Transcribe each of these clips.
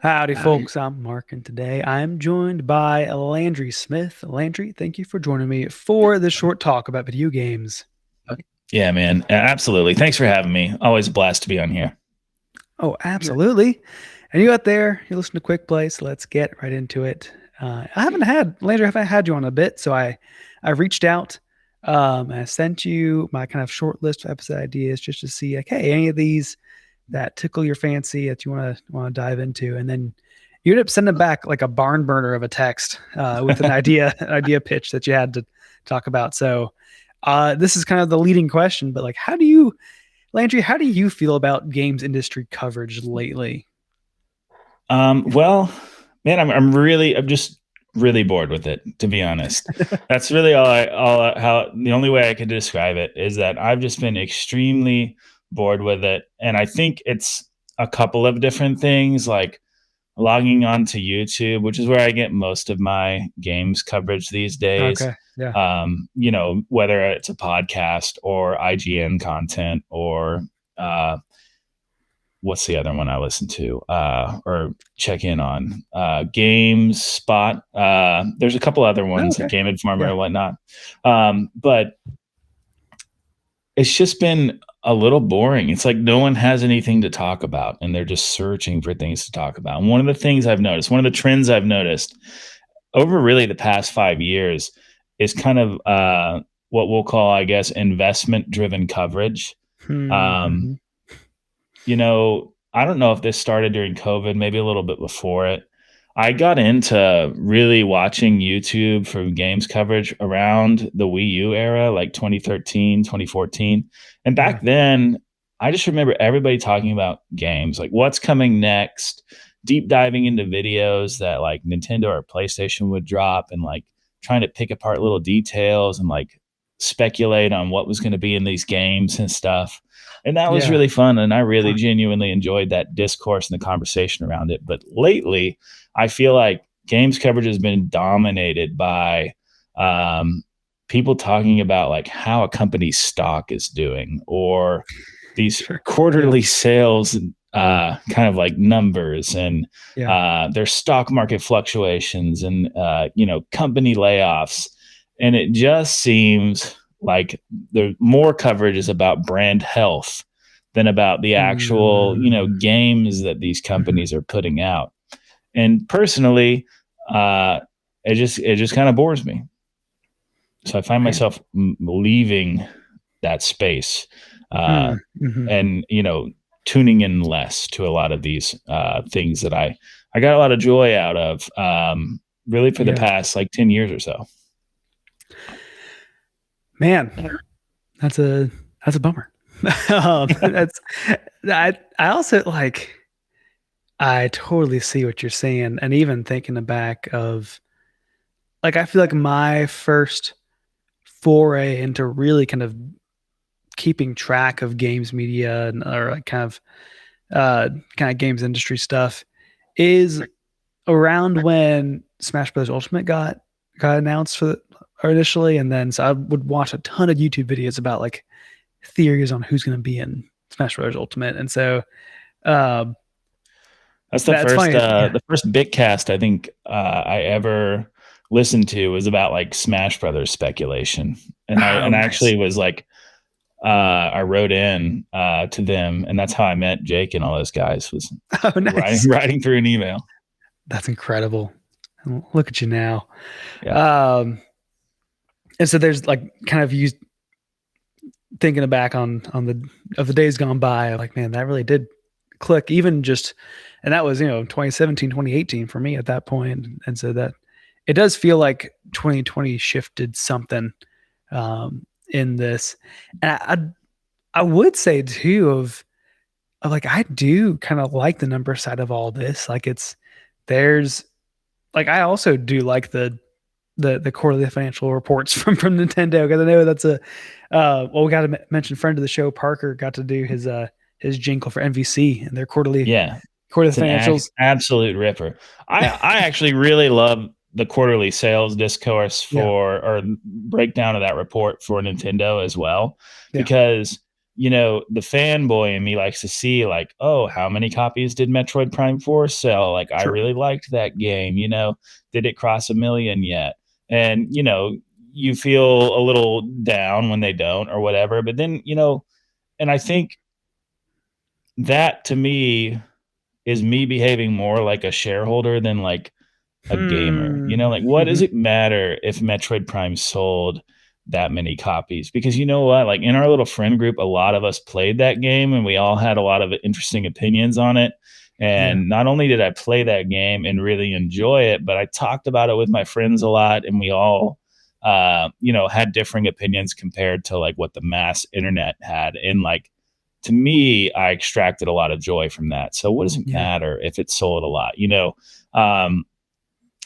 Howdy, Howdy. folks. I'm Mark, and today I'm joined by Landry Smith. Landry, thank you for joining me for this short talk about video games. Yeah, man. Absolutely. Thanks for having me. Always a blast to be on here. Oh, absolutely. And you out there, you listen to Quick Play, so let's get right into it. Landry, I haven't had you on a bit, so I reached out. I sent you my kind of short list of episode ideas just to see, like, hey, any of these that tickle your fancy that you want to dive into, and then you ended up sending back like a barn burner of a text with an idea pitch that you had to talk about. So this is kind of the leading question, but like, Landry, how do you feel about games industry coverage lately? Well, man, I'm just really bored with it, to be honest. That's really how the only way I could describe it is that I've just been extremely bored with it. And I think it's a couple of different things, like logging on to YouTube, which is where I get most of my games coverage these days. Okay, yeah, Whether it's a podcast or IGN content or what's the other one I listen to or check in on? Games Spot. There's a couple other oh, ones like okay, Game Informer yeah, and whatnot. But it's just been a little boring. It's like no one has anything to talk about and they're just searching for things to talk about. And one of the things I've noticed, one of the trends I've noticed over really the past 5 years is kind of what we'll call, I guess, investment driven coverage. Um, mm-hmm. I don't know if this started during COVID, maybe a little bit before it. I got into really watching YouTube for games coverage around the Wii U era, like 2013, 2014. And Yeah, back then, I just remember everybody talking about games, like what's coming next, deep diving into videos that like Nintendo or PlayStation would drop and like trying to pick apart little details and like speculate on what was going to be in these games and stuff. And that was yeah, really fun. And I really genuinely enjoyed that discourse and the conversation around it. But lately, I feel like games coverage has been dominated by people talking about like how a company's stock is doing or these sure, yeah, quarterly sales kind of like numbers and yeah, their stock market fluctuations and company layoffs. And it just seems like the more coverage is about brand health than about the actual mm-hmm. games that these companies are putting out. And personally, uh, it just kind of bores me. So I find Man, myself leaving that space, uh, mm-hmm. and tuning in less to a lot of these things that I got a lot of joy out of. Really, for the Yeah, past like 10 years or so. man, that's a bummer. That's I also like I totally see what you're saying, and even thinking back of like I feel like my first foray into really kind of keeping track of games media and or like kind of games industry stuff is around when Smash Bros. Ultimate got announced or initially, and then so I would watch a ton of YouTube videos about like theories on who's going to be in Smash Bros. Ultimate, and so um, That's that's funny. Yeah. the first big cast I think I ever listened to was about like Smash Brothers speculation, and I Oh, and I nice. actually was like I wrote in to them, and that's how I met Jake and all those guys was Oh, writing nice. writing through an email. That's incredible. Look at you now. Yeah, Um, and so there's like kind of you thinking back on the days gone by, like, man, that really did click. Even just, and that was 2017, 2018 for me at that point, and so that it does feel like 2020 shifted something in this, and I would say too of like I do kind of like the number side of all this. Like there's like I also do like the quarterly financial reports from Nintendo because I know that's a well we got to mention friend of the show Parker got to do his jingle for MVC and their yeah, quarterly it's an financials. absolute ripper. I Yeah, I actually really love the quarterly sales discourse yeah, for or breakdown of that report for Nintendo as well yeah. because the fanboy in me likes to see like, oh, how many copies did Metroid Prime 4 sell? Like, I Sure. really liked that game. Did it cross 1 million yet? And you feel a little down when they don't or whatever. But then and I think that to me is me behaving more like a shareholder than like a gamer. Like, what does Mhm. it matter if Metroid Prime sold that many copies? Because you know what? Like in our little friend group, a lot of us played that game and we all had a lot of interesting opinions on it. Yeah. And not only did I play that game and really enjoy it, but I talked about it with my friends a lot, and we all had differing opinions compared to like what the mass internet had. And like to me, I extracted a lot of joy from that. So what does it Yeah. matter if it sold a lot? Um,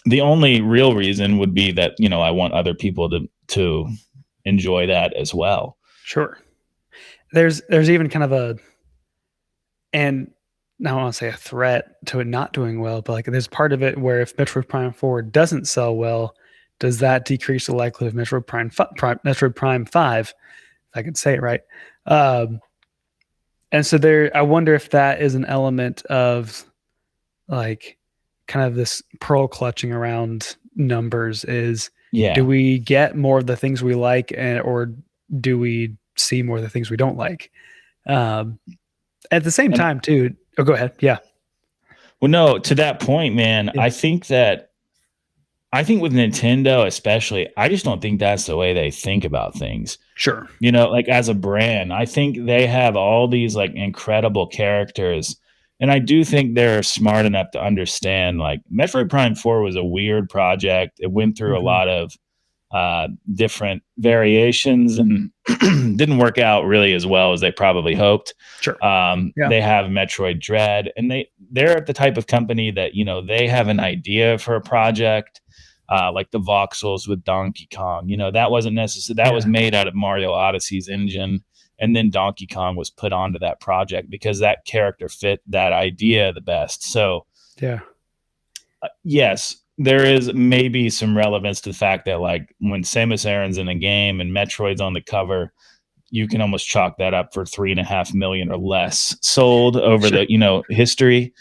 the only real reason would be that I want other people to enjoy that as well. Sure. There's even kind of and I don't want to say a threat to it not doing well, but like there's part of it where if Metroid Prime 4 doesn't sell well, does that decrease the likelihood of Metroid Prime 5, if I could say it right? Um, and so I wonder if that is an element of like kind of this pearl clutching around numbers is, do Yeah. we get more of the things we like, or do we see more of the things we don't like? Um, at the same And time too. Oh, go ahead. Yeah. well, no, to that point, man, Yeah. I think with Nintendo especially, I just don't think that's the way they think about things. Sure. Like as a brand, I think they have all these like incredible characters. And I do think they're smart enough to understand like Metroid Prime 4 was a weird project. It went through a Mhm. lot of different variations and didn't work out really as well as they probably hoped. Sure. Yeah. They have Metroid Dread, and they're the type of company that they have an idea for a project, like the voxels with Donkey Kong. That wasn't necessary. That was Yeah. made out of Mario Odyssey's engine, and then Donkey Kong was put onto that project because that character fit that idea the best. So Yeah. yes, there is maybe some relevance to the fact that like when Samus Aran's in a game and Metroid's on the cover, you can almost chalk that up for 3.5 million or less sold over Sure. the history.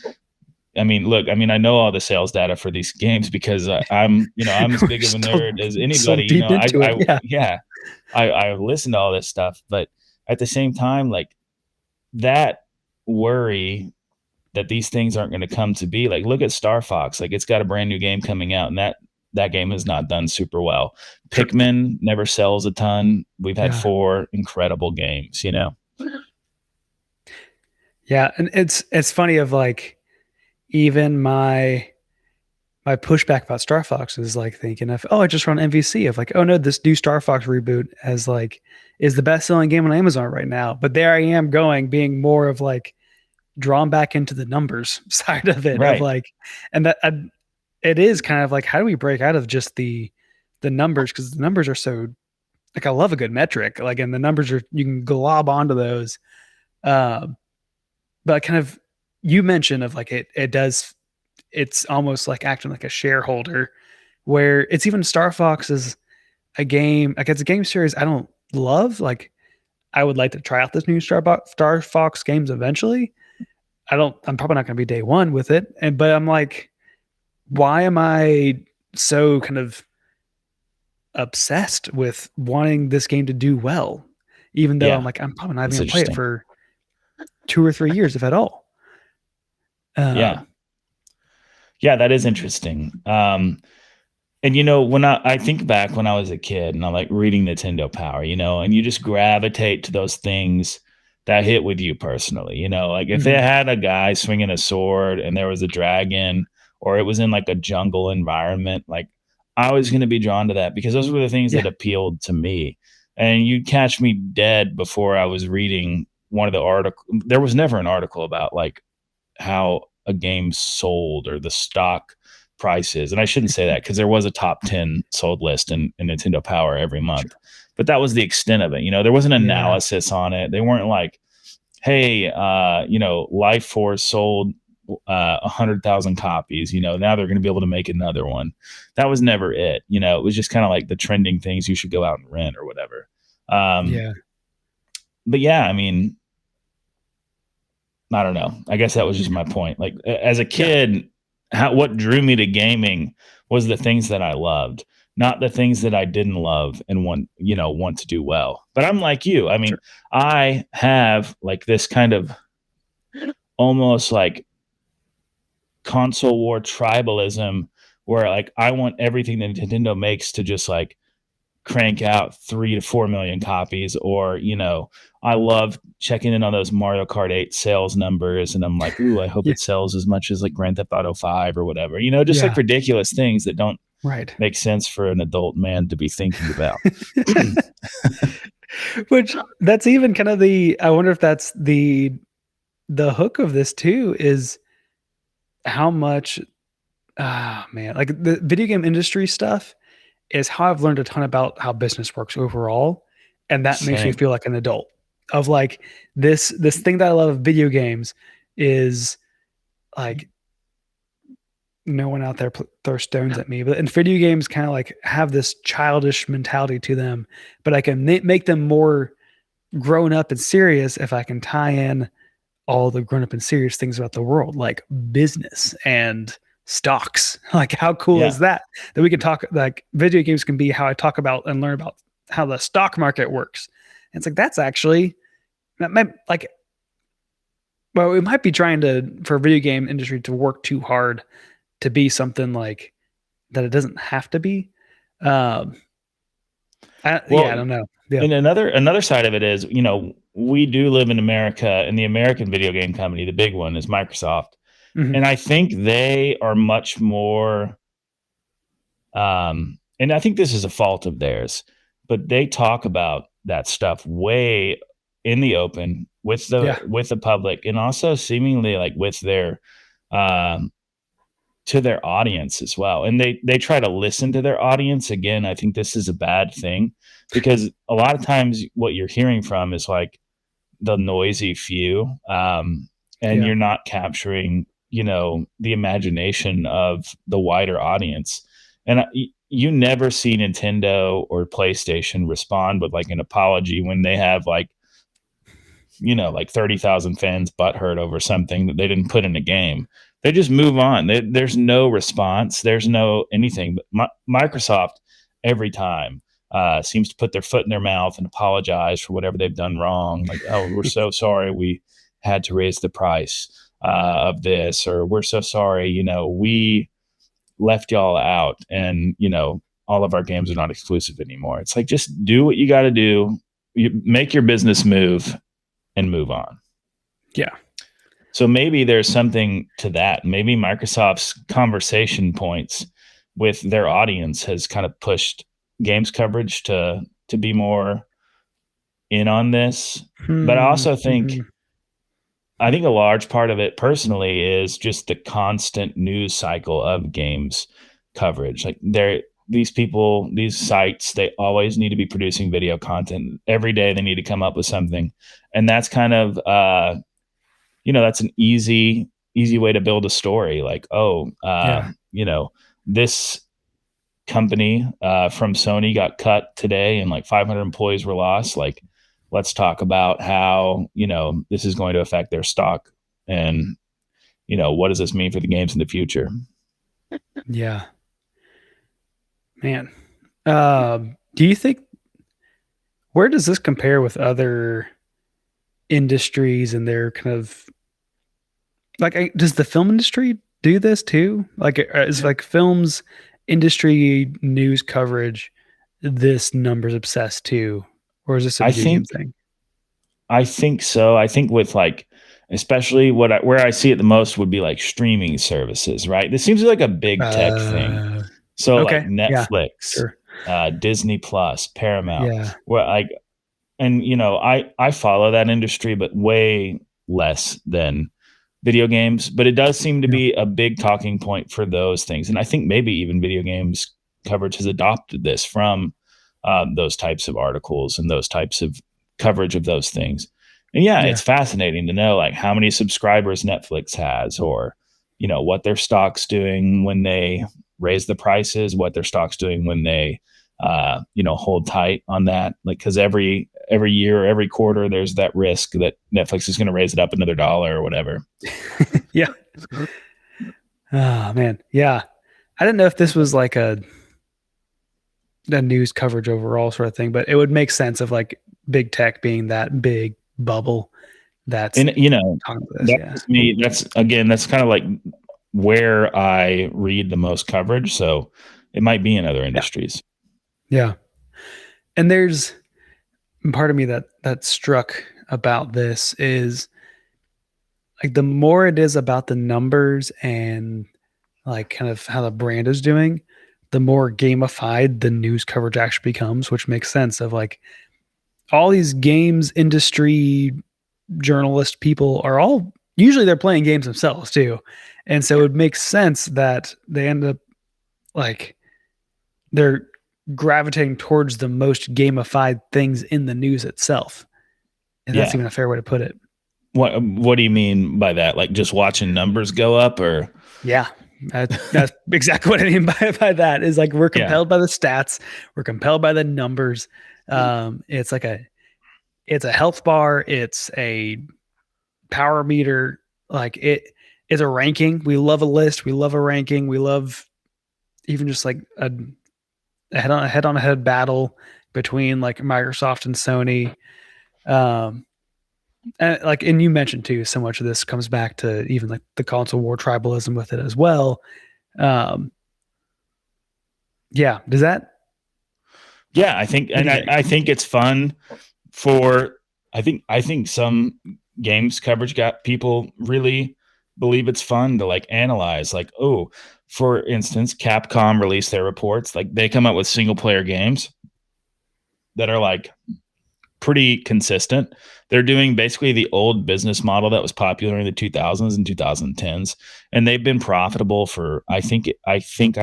I mean, look, I mean, I know all the sales data for these games because I'm as We're big of a nerd as so anybody. deep into it. Yeah. Yeah, I listen to all this stuff, but at the same time, like that worry that these things aren't going to come to be. Like, look at Star Fox. Like, it's got a brand new game coming out, and that game has not done super well. Sure. Pikmin never sells a ton. We've had Yeah. 4 incredible games. Yeah. And it's funny of like even my pushback about Star Fox is like thinking of, oh, I just run MVC of like, oh no, this new Star Fox reboot is the best selling game on Amazon right now. But there I am being more of like drawn back into the numbers side of it of Right. like, and that it is kind of like, how do we break out of just the numbers? Cause the numbers are so like, I love a good metric, like, and the numbers are, you can glob onto those. Um, but kind of, you mentioned of like, it's almost like acting like a shareholder where it's even Star Fox is a game, like it's a game series I don't love. Like I would like to try out this new Star Fox games eventually. I'm probably not going to be day one with it. But I'm like, why am I so kind of obsessed with wanting this game to do well? Even though I'm Yeah. like, I'm probably not even That's going to play it interesting. for 2 or 3 years, if at all. Yeah. Um, Yeah, that is interesting. And when I think back when I was a kid and I'm like reading Nintendo Power, and you just gravitate to those things that hit with you personally. Like if they mhm. had a guy swinging a sword and there was a dragon, or it was in like a jungle environment, like I was going to be drawn to that because those were the things Yeah, that appealed to me. And you'd catch me dead before I was reading one of the article. There was never an article about like how a game sold or the stock prices. And I shouldn't say that because there was a top 10 sold list in Nintendo Power every month. sure. But that was the extent of it. There wasn't Yeah, analysis on it. They weren't like, hey, Life Force sold 100,000 copies. Now they're going to be able to make another one. That was never it. It was just kind of like the trending things you should go out and rent or whatever. Um, yeah, but yeah, I mean, I don't know. I guess that was just my point. Like as a Yeah, kid, what drew me to gaming was the things that I loved, not the things that I didn't love and want to do well. But I'm like you. I mean, sure. I have like this kind of almost like console war tribalism where like I want everything that Nintendo makes to just like crank out 3 to 4 million copies, or I love checking in on those Mario Kart 8 sales numbers, and I'm like, ooh, I hope Yeah, it sells as much as like Grand Theft Auto 5 or whatever, just like yeah, ridiculous things that don't right. make sense for an adult man to be thinking about. Which that's even kind of I wonder if that's the hook of this too, is how much, ah, man, like the video game industry stuff is how I've learned a ton about how business works overall, and that makes me Same. feel like an adult. Of like this thing that I love of video games is like no one out there throw stones at me, but in video games kind of like have this childish mentality to them, but I can make them more grown up and serious if I can tie in all the grown up and serious things about the world, like business and stocks. Like, how cool Yeah. is that? That we can talk, like, video games can be how I talk about and learn about how the stock market works. And it's like, that's actually, that might, like, well, we might be trying for video game industry to work too hard to be something like that it doesn't have to be. Um, yeah, Well, I don't know. Yeah. and another side of it is, we do live in America, and the American video game company, the big one, is Microsoft. Hmm. And I think they are much more and I think this is a fault of theirs, but they talk about that stuff way in the open with the Yeah. with the public, and also seemingly like with their um to their audience as well. And they try to listen to their audience. Again, I think this is a bad thing, because a lot of times what you're hearing from is like the noisy few, and Yeah. you're not capturing the imagination of the wider audience. And you never see Nintendo or PlayStation respond with like an apology when they have like 30,000 fans butthurt over something that they didn't put in a game. They just move on. There's no response. There's no anything. But Microsoft, every time, seems to put their foot in their mouth and apologize for whatever they've done wrong. Like, oh, we're so sorry we had to raise the price of this, or we're so sorry, we left y'all out, and all of our games are not exclusive anymore. It's like, just do what you got to do. You make your business move and move on. Yeah. So maybe there's something to that. Maybe Microsoft's conversation points with their audience has kind of pushed games coverage to be more in on this. But I also think Mm-hmm. I think a large part of it personally is just the constant news cycle of games coverage. Like these people, these sites, they always need to be producing video content. Every day they need to come up with something. And that's kind of that's an easy way to build a story. Like, oh, Yeah. this company from Sony got cut today, and like 500 employees were lost. Like, let's talk about how this is going to affect their stock, and what does this mean for the games in the future. Yeah. Man. Do you think, where does this compare with other industries and their kind of like, does the film industry do this too? Like, is like films industry news coverage this numbers obsessed too, or is this a I video game think thing? I think so. I think with like, especially where I see it the most would be like streaming services, right? This seems like a big tech thing. Uh, So like okay. Yeah. Netflix, Sure. Disney Plus, Paramount, Yeah. where like, and I follow that industry, but way less than video games. But it does seem to Yeah. be a big talking point for those things, and I think maybe even video games coverage has adopted this from those types of articles and those types of coverage of those things. And yeah, Yeah. it's fascinating to know like how many subscribers Netflix has, or what their stock's doing when they raise the prices, what their stock's doing when they hold tight on that. Like, because every year or every quarter, there's that risk that Netflix is going to raise it up another dollar or whatever. Yeah. Oh man. Yeah. I didn't know if this was like a news coverage overall sort of thing, but it would make sense of like big tech being that big bubble that's And talking about this. that's Yeah. just me. That's kind of like where I read the most coverage. So it might be in other industries. Yeah. And there's part of me that struck about this is like the more it is about the numbers and like kind of how the brand is doing, the more gamified the news coverage actually becomes, which makes sense of like all these games industry journalist people are all usually they're playing games themselves too. And so it makes sense that they end up like they're gravitating towards the most gamified things in the news itself. And that's Yeah. even a fair way to put it. What do you mean by that? Like just watching numbers go up, or? Yeah. That's exactly what I mean by that is like we're Yeah. compelled by the stats, we're compelled by the numbers. It's like it's a health bar, it's a power meter, like it is a ranking. We love a list, we love a ranking, we love even just like a head-on-head battle between like Microsoft and Sony. And you mentioned too, so much of this comes back to even like the console war tribalism with it as well. Yeah, does that? Yeah, I think, and I think it's fun for. I think some games coverage got people really believe it's fun to like analyze. Like, oh, for instance, Capcom released their reports. Like they come out with single player games that are like pretty consistent. They're doing basically the old business model that was popular in the 2000s and 2010s, and they've been profitable for I think I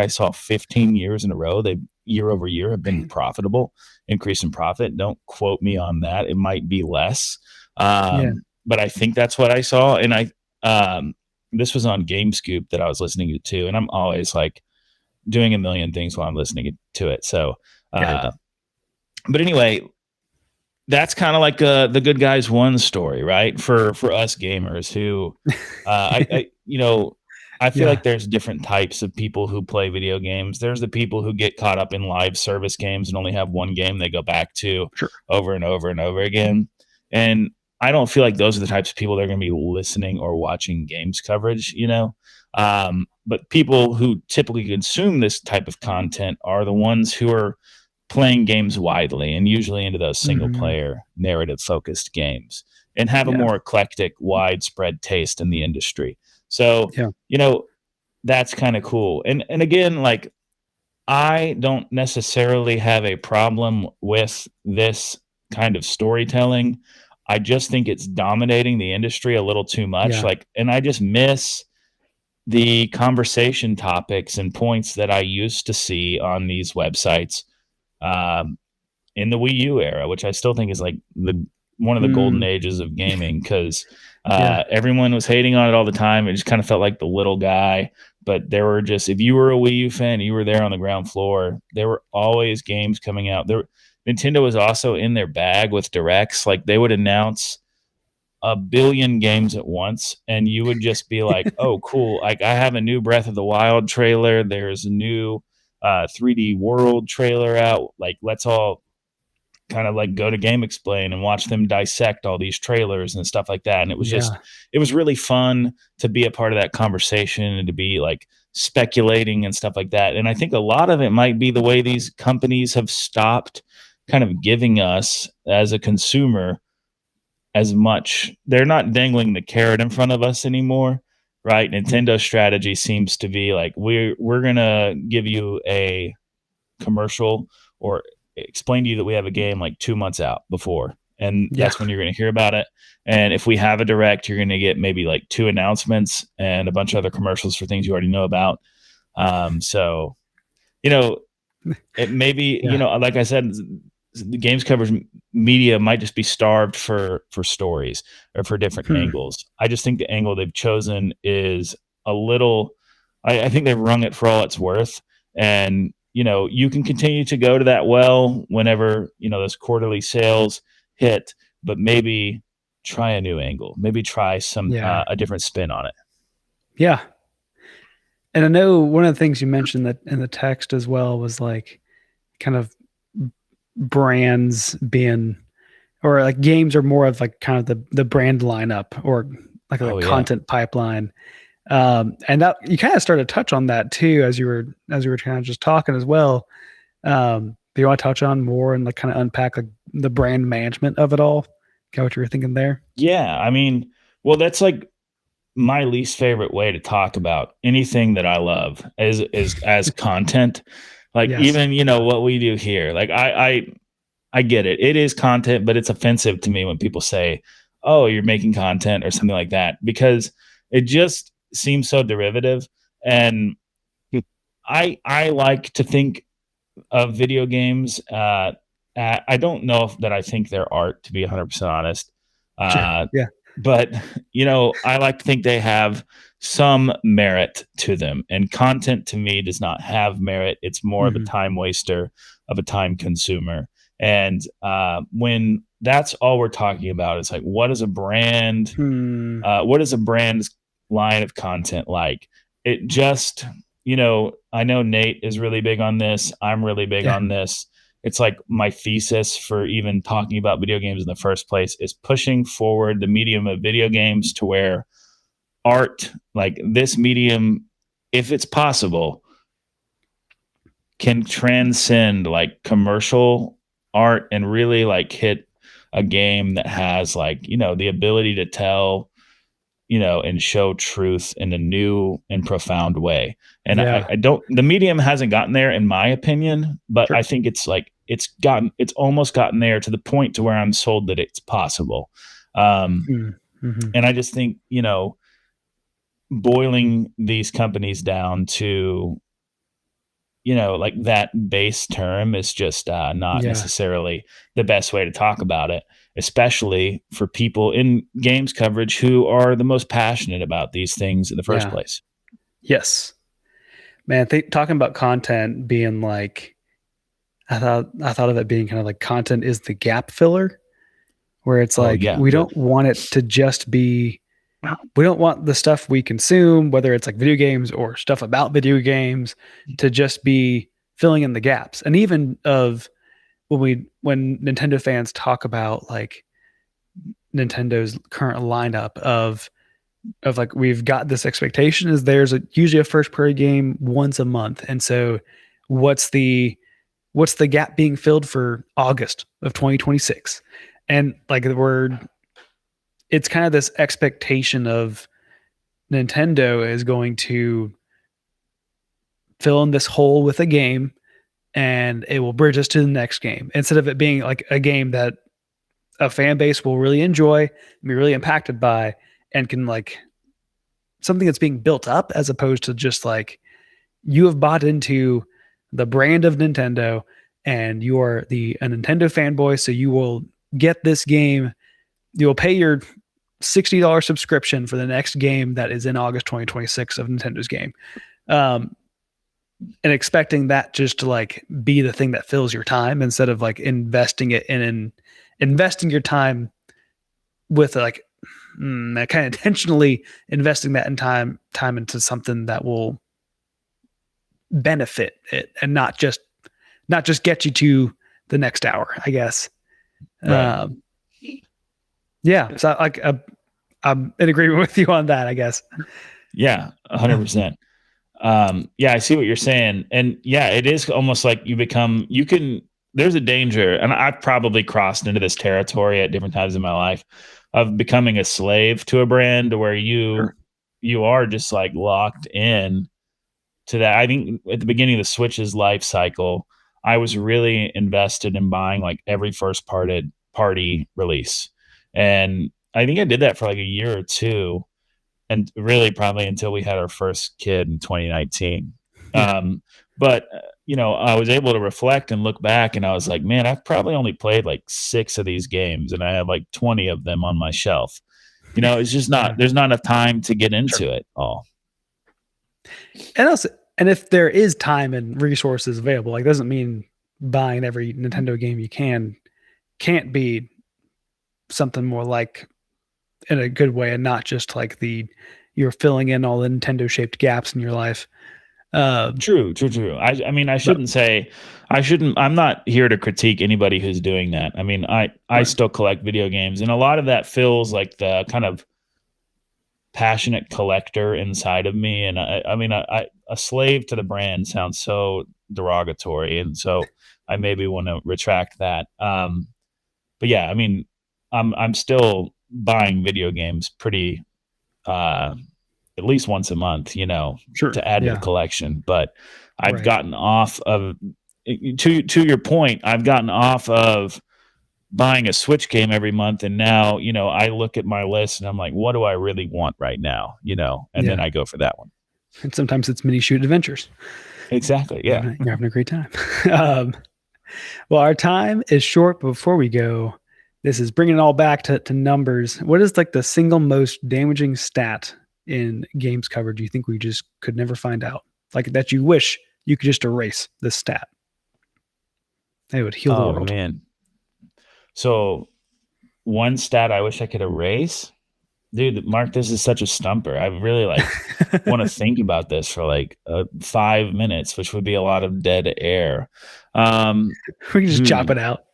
saw 15 years in a row. They year over year have been profitable, increase in profit. Don't quote me on that. It might be less, but I think that's what I saw. And this was on GameScoop that I was listening to, and I'm always like doing a million things while I'm listening to it. So, but anyway, that's kind of like the good guys won story, right? For us gamers who, I feel like there's different types of people who play video games. There's the people who get caught up in live service games and only have one game they go back to over and over and over again. And I don't feel like those are the types of people that are going to be listening or watching games coverage, but people who typically consume this type of content are the ones who are playing games widely and usually into those single player narrative focused games and have a more eclectic, widespread taste in the industry. So, that's kind of cool. And again, like I don't necessarily have a problem with this kind of storytelling. I just think it's dominating the industry a little too much. And I just miss the conversation topics and points that I used to see on these websites in the Wii U era, which I still think is like one of the golden ages of gaming, because everyone was hating on it all the time. It just kind of felt like the little guy, but there were just, if you were a Wii U fan, you were there on the ground floor. There were always games coming out. Nintendo was also in their bag with directs. Like they would announce a billion games at once, and you would just be like, oh, cool. Like I have a new Breath of the Wild trailer. There's a new 3D World trailer out. Like let's all kind of like go to Game Explain and watch them dissect all these trailers and stuff like that. And it was it was really fun to be a part of that conversation and to be like speculating and stuff like that. And I think a lot of it might be the way these companies have stopped kind of giving us as a consumer as much. They're not dangling the carrot in front of us anymore, right? Nintendo's strategy seems to be like, we're going to give you a commercial or explain to you that we have a game like 2 months out before, and that's when you're going to hear about it. And if we have a direct, you're going to get maybe like 2 announcements and a bunch of other commercials for things you already know about. So it maybe like I said, the games coverage media might just be starved for stories or for different angles. I just think the angle they've chosen is a little, I think they've wrung it for all it's worth. And you can continue to go to that well whenever those quarterly sales hit, but maybe try a new angle, maybe try some Yeah. a different spin on it. Yeah. And I know one of the things you mentioned that in the text as well was like kind of brands being, or like games are more of like kind of the brand lineup or like a Oh yeah. content pipeline. And that you kind of started to touch on that too as you were kind of just talking as well. Do you want to touch on more and like kind of unpack like the brand management of it all? Kind of what you were thinking there? Yeah, I mean, well, that's like my least favorite way to talk about anything that I love is as content. Like Yes. even, what we do here. Like I get it. It is content, but it's offensive to me when people say, "Oh, you're making content" or something like that because it just seems so derivative. And I like to think of video games. I don't know if that I think they're art, to be 100% honest. Sure. Uh, Yeah. but I like to think they have some merit to them. And content to me does not have merit. It's more of a Hmm. time waster, of a time consumer. And when that's all we're talking about, it's like, what is a brand? Hmm. What is a brand's line of content like? It just, I know Nate is really big on this. I'm really big Yeah. on this. It's like my thesis for even talking about video games in the first place is pushing forward the medium of video games to where art, like this medium, if it's possible, can transcend like commercial art and really like hit a game that has like, the ability to tell and show truth in a new and profound way. And Yeah. I don't, the medium hasn't gotten there in my opinion, but I Sure. think it's like, it's almost gotten there to the point to where I'm sold that it's possible. Mm-hmm. And I just think, boiling these companies down to, like that base term is just not Yeah. necessarily the best way to talk about it, especially for people in games coverage who are the most passionate about these things in the first Yeah. place. Yes. Man, talking about content being like, I thought of it being kind of like content is the gap filler, where it's Oh, like yeah. we don't want it to just be, we don't want the stuff we consume, whether it's like video games or stuff about video games, to just be filling in the gaps. And even of when Nintendo fans talk about like Nintendo's current lineup of like we've got this expectation is there's usually a first party game once a month, and so what's the gap being filled for August of 2026, and like it's kind of this expectation of Nintendo is going to fill in this hole with a game and it will bridge us to the next game instead of it being like a game that a fan base will really enjoy, be really impacted by, and can like something that's being built up as opposed to just like you have bought into the brand of Nintendo and you are a Nintendo fanboy, so you will get this game. You will pay your $60 subscription for the next game that is in August 2026 of Nintendo's game. Um, and expecting that just to like be the thing that fills your time instead of like investing it in investing your time with like kind of intentionally investing that in time into something that will benefit it and not just get you to the next hour, I guess. Right. Um, yeah, so like I'm in agreement with you on that, I guess. Yeah. 100%. Yeah, I see what you're saying. And yeah, it is almost like there's a danger, and I've probably crossed into this territory at different times in my life of becoming a slave to a brand where Sure. you are just like locked in to that. I think at the beginning of the Switch's life cycle, I was really invested in buying like every first party release. And I think I did that for like a year or two, and really probably until we had our first kid in 2019. Yeah. But I was able to reflect and look back, and I was like, man, I've probably only played like 6 of these games, and I have like 20 of them on my shelf. It's just not Yeah. there's not enough time to get Sure. into it all. And also, and if there is time and resources available, like doesn't mean buying every Nintendo game you can't be something more like in a good way, and not just like you're filling in all the Nintendo shaped gaps in your life. True. I mean, But I'm not here to critique anybody who's doing that. I mean, I right, still collect video games, and a lot of that feels like the kind of passionate collector inside of me. And I mean, a slave to the brand sounds so derogatory, and so I maybe want to retract that. But yeah, I mean, I'm still buying video games pretty at least once a month, sure, to add to the yeah, collection. But I've right. gotten off of, to your point, I've gotten off of buying a Switch game every month, and now I look at my list and I'm like, what do I really want right now? And then Yeah, I go for that one. and sometimes it's Minishoot Adventures. Exactly. You're Yeah. you're having a great time. um, well, our time is short, but before we go, this is bringing it all back to numbers. What is like the single most damaging stat in games coverage you think we just could never find out? Like that you wish you could just erase this stat. It would heal the Oh world. man. So one stat I wish I could erase. Dude, Mark, this is such a stumper. I really want to think about this for 5 minutes, which would be a lot of dead air. We can just chop Hmm. it out.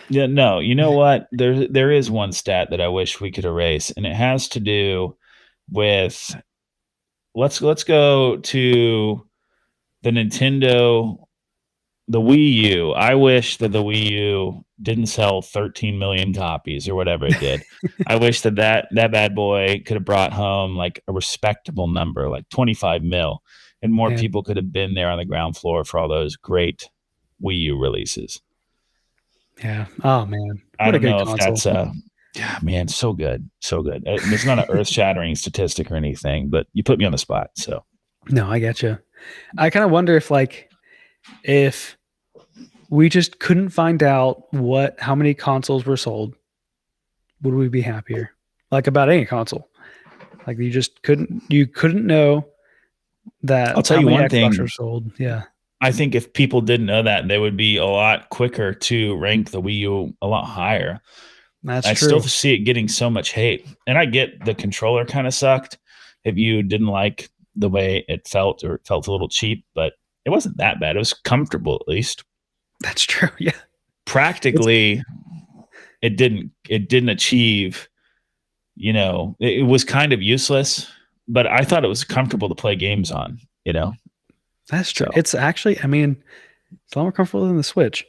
Yeah, no, you know what? There is one stat that I wish we could erase, and it has to do with let's go to the Nintendo, the Wii U. I wish that the Wii U didn't sell 13 million copies or whatever it did. I wish that bad boy could have brought home like a respectable number, like 25 mil, and more And people could have been there on the ground floor for all those great Wii U releases. yeah. Oh man. I What a don't good know if console. that's yeah, man, so good, so good. It's not an earth-shattering statistic or anything, but you put me on the spot, so No, I get you. I kind of wonder if we just couldn't find out how many consoles were sold, would we be happier? Like about any console. Like you couldn't know I'll that tell how you many one Xbox were thing. sold. Yeah, I think if people didn't know that, they would be a lot quicker to rank the Wii U a lot higher. that's I still true. see it getting so much hate, and I get the controller kind of sucked if you didn't like the way it felt, or it felt a little cheap, but it wasn't that bad. It was comfortable, at least. That's true. Yeah. It's Practically, it didn't achieve. It was kind of useless, but I thought it was comfortable to play games on. that's true. So, It's actually, I mean, it's a lot more comfortable than the Switch.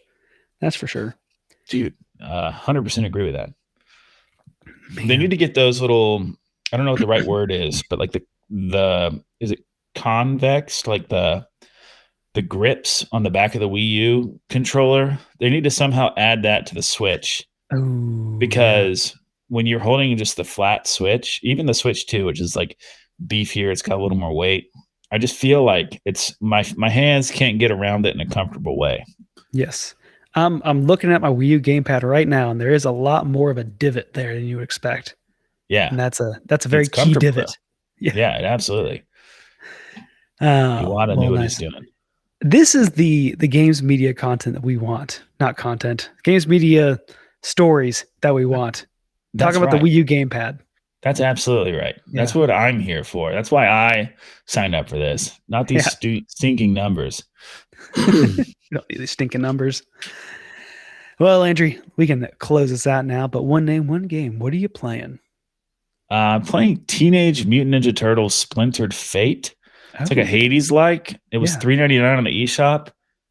That's for sure. dude, 100% agree with that. They Man. need to get those little, I don't know what the right word is, but like the is it convex, like the grips on the back of the Wii U controller. They need to somehow add that to the Switch, Oh, yeah. because when you're holding just the flat Switch, even the Switch 2, which is like beefier, it's got a little more weight. I just feel like it's my hands can't get around it in a comfortable way. Yes. I'm looking at my Wii U gamepad right now, and there is a lot more of a divot there than you would expect. Yeah, And that's a very it's key comfortable though. divot. Yeah. Yeah, absolutely. Iwata Well, knew what he's nice. doing. This is the games media content that we want, not content. Games media stories that we want. Talk That's about the right. Wii U gamepad. That's absolutely right. That's Yeah. what I'm here for. That's why I signed up for this, not these Yeah. stinking numbers. You don't need these stinking numbers. Well, Landry, we can close this out now, but one name, one game. What are you playing? Playing Teenage Mutant Ninja Turtles Splintered Fate. It's like a Oh, Hades like. It was yeah. $3.99 on the eShop,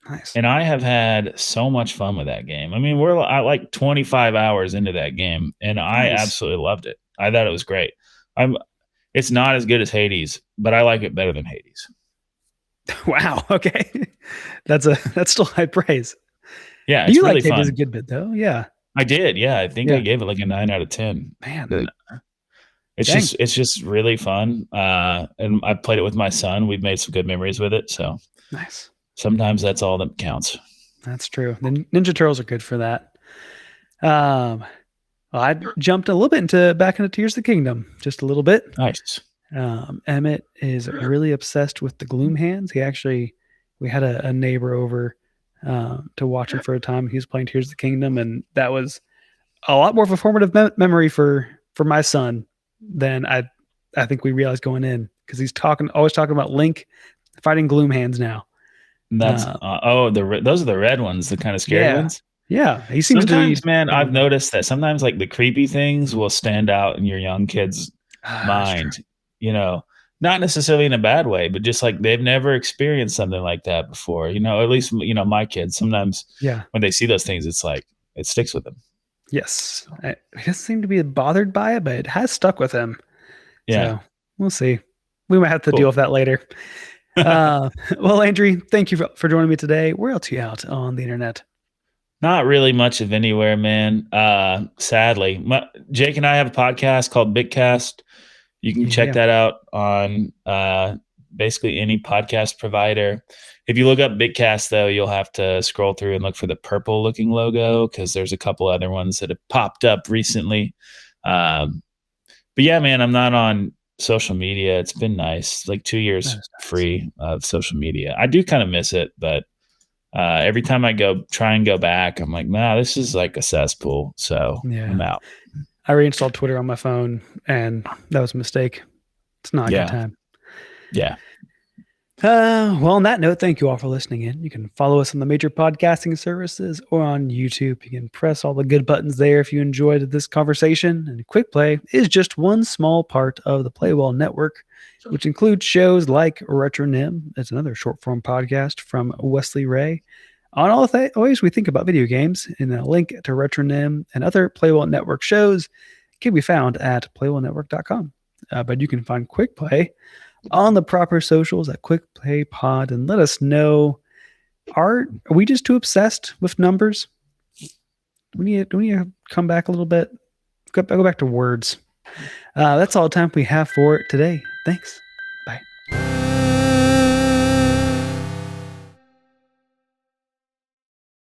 Nice. and I have had so much fun with that game. I mean, I like 25 hours into that game, and I Nice. absolutely loved it. I thought it was great. I'm. It's not as good as Hades, but I like it better than Hades. Wow. Okay. That's still high praise. Yeah, it's You really liked it as a fun. good bit though. Yeah. I did. Yeah, I think I Yeah. gave it like a 9 out of 10. Man. And it's Dang. just really fun. And I played it with my son. We've made some good memories with it. So Nice. sometimes that's all that counts. That's true. The Ninja Turtles are good for that. Um, well, I jumped a little bit back into Tears of the Kingdom, just a little bit. Nice. Emmett is really obsessed with the Gloom Hands. We had a neighbor over to watch him for a time. He was playing Tears of the Kingdom, and that was a lot more of a formative memory for my son than I think we realized going in, because he's always talking about Link fighting Gloom hands now. That's those are the red ones, the kind of scary Yeah, ones. yeah. He seems to be. Sometimes, man, I've noticed that sometimes like the creepy things will stand out in your young kid's mind. You know, not necessarily in a bad way, but just like they've never experienced something like that before. You know, at least my kids sometimes Yeah. when they see those things, it's like it sticks with them. Yes. He doesn't seem to be bothered by it, but it has stuck with him. Yeah. So we'll see. We might have to Cool. deal with that later. Well, Landry, thank you for joining me today. Where else are you out on the internet? Not really much of anywhere, man. Sadly, Jake and I have a podcast called Bitcast. You can check that out on basically any podcast provider. If you look up Bitcast, though, you'll have to scroll through and look for the purple looking logo, because there's a couple other ones that have popped up recently. But yeah, man, I'm not on social media. It's been nice, like 2 years free of social media. I do kind of miss it, but every time I try and go back, I'm like, nah, this is like a cesspool. So I'm out. I reinstalled Twitter on my phone, and that was a mistake. It's not a good time. Yeah. Well, on that note, thank you all for listening in. You can follow us on the major podcasting services or on YouTube. You can press all the good buttons there if you enjoyed this conversation. And Quick Play is just one small part of the Playwell network, which includes shows like Retronym. It's another short form podcast from Wesley Ray on all the ways we think about video games. And a link to Retronym and other Playwell Network shows can be found at playwellnetwork.com. But you can find Quick Play on the proper socials at Quick Play Pod, and let us know, are we just too obsessed with numbers? Do we need to come back a little bit? Go back to words. That's all the time we have for today. Thanks.